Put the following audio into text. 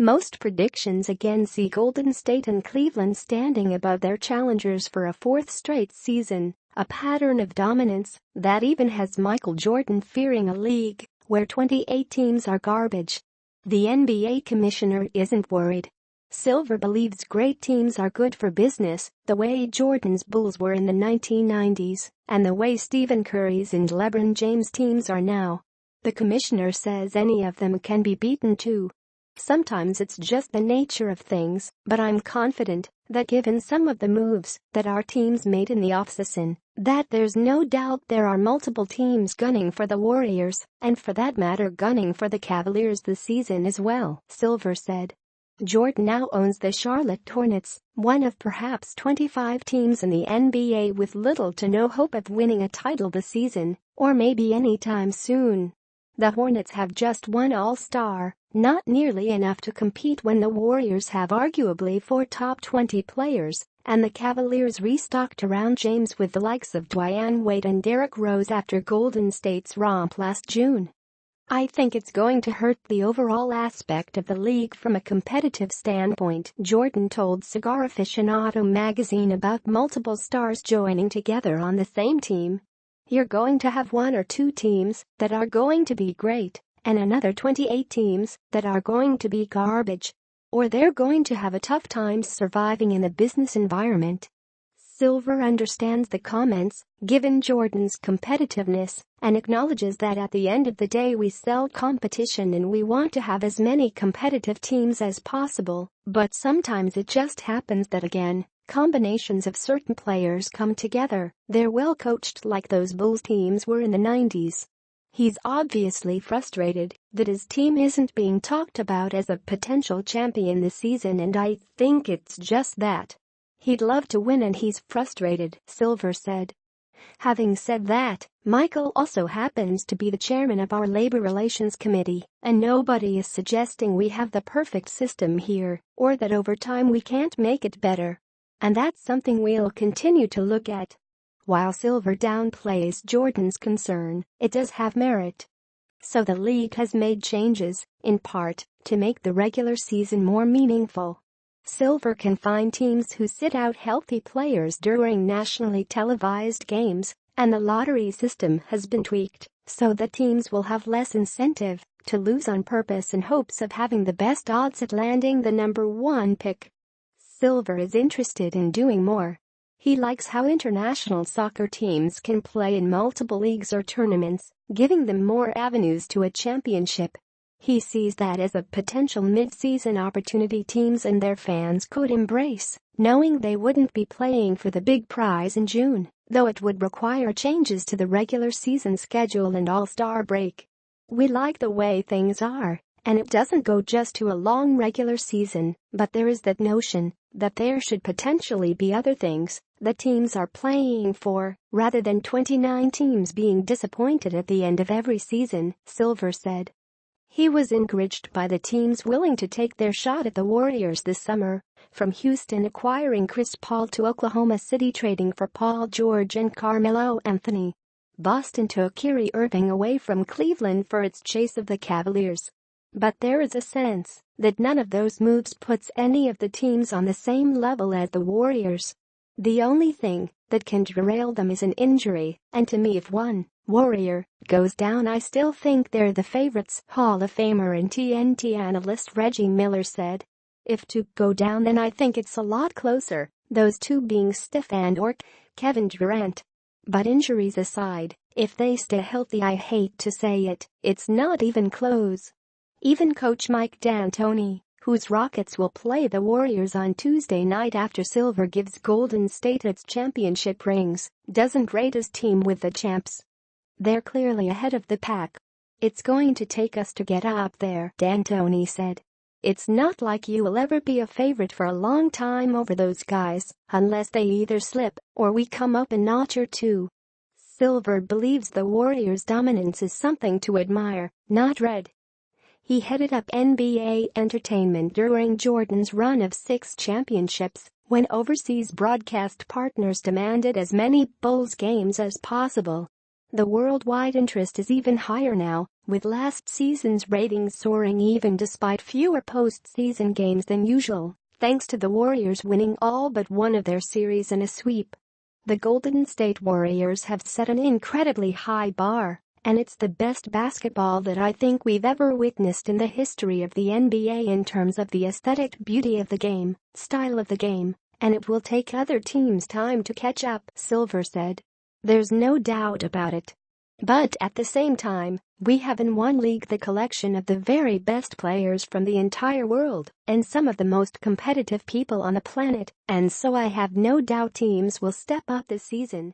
Most predictions again see Golden State and Cleveland standing above their challengers for a fourth straight season, a pattern of dominance that even has Michael Jordan fearing a league where 28 teams are garbage. The NBA commissioner isn't worried. Silver believes great teams are good for business, the way Jordan's Bulls were in the 1990s, and the way Stephen Curry's and LeBron James' teams are now. The commissioner says any of them can be beaten too. Sometimes it's just the nature of things, but I'm confident that given some of the moves that our teams made in the offseason, that there's no doubt there are multiple teams gunning for the Warriors, and for that matter gunning for the Cavaliers this season as well, Silver said. Jordan now owns the Charlotte Hornets, one of perhaps 25 teams in the NBA with little to no hope of winning a title this season, or maybe anytime soon. The Hornets have just one All-Star, not nearly enough to compete when the Warriors have arguably 4 top 20 players, and the Cavaliers restocked around James with the likes of Dwyane Wade and Derrick Rose after Golden State's romp last June. I think it's going to hurt the overall aspect of the league from a competitive standpoint, Jordan told Cigar Aficionado magazine about multiple stars joining together on the same team. You're going to have 1 or 2 teams that are going to be great, and another 28 teams that are going to be garbage. Or they're going to have a tough time surviving in the business environment. Silver understands the comments, given Jordan's competitiveness, and acknowledges that at the end of the day we sell competition and we want to have as many competitive teams as possible, but sometimes it just happens that again, combinations of certain players come together. They're well coached like those Bulls teams were in the 90s. He's obviously frustrated that his team isn't being talked about as a potential champion this season, and I think it's just that. He'd love to win and he's frustrated, Silver said. Having said that, Michael also happens to be the chairman of our labor relations committee, and nobody is suggesting we have the perfect system here, or that over time we can't make it better. And that's something we'll continue to look at. While Silver downplays Jordan's concern, it does have merit. So the league has made changes, in part, to make the regular season more meaningful. Silver can find teams who sit out healthy players during nationally televised games, and the lottery system has been tweaked so that teams will have less incentive to lose on purpose in hopes of having the best odds at landing the number 1 pick. Silver is interested in doing more. He likes how international soccer teams can play in multiple leagues or tournaments, giving them more avenues to a championship. He sees that as a potential mid-season opportunity teams and their fans could embrace, knowing they wouldn't be playing for the big prize in June, though it would require changes to the regular season schedule and All-Star break. We like the way things are, and it doesn't go just to a long regular season, but there is that notion that there should potentially be other things that teams are playing for, rather than 29 teams being disappointed at the end of every season, Silver said. He was encouraged by the teams willing to take their shot at the Warriors this summer, from Houston acquiring Chris Paul to Oklahoma City trading for Paul George and Carmelo Anthony. Boston took Kyrie Irving away from Cleveland for its chase of the Cavaliers. But there is a sense that none of those moves puts any of the teams on the same level as the Warriors. The only thing that can derail them is an injury, and to me if one Warrior goes down I still think they're the favorites, Hall of Famer and TNT analyst Reggie Miller said. If two go down then I think it's a lot closer, those two being Steph and/or Kevin Durant. But injuries aside, if they stay healthy I hate to say it, it's not even close. Even coach Mike D'Antoni, whose Rockets will play the Warriors on Tuesday night after Silver gives Golden State its championship rings, doesn't rate his team with the champs. They're clearly ahead of the pack. It's going to take us to get up there, D'Antoni said. It's not like you will ever be a favorite for a long time over those guys, unless they either slip or we come up a notch or two. Silver believes the Warriors' dominance is something to admire, not dread. He headed up NBA entertainment during Jordan's run of 6 championships, when overseas broadcast partners demanded as many Bulls games as possible. The worldwide interest is even higher now, with last season's ratings soaring even despite fewer postseason games than usual, thanks to the Warriors winning all but one of their series in a sweep. The Golden State Warriors have set an incredibly high bar, and it's the best basketball that I think we've ever witnessed in the history of the NBA in terms of the aesthetic beauty of the game, style of the game, and it will take other teams time to catch up, Silver said. There's no doubt about it. But at the same time, we have in one league the collection of the very best players from the entire world and some of the most competitive people on the planet, and so I have no doubt teams will step up this season.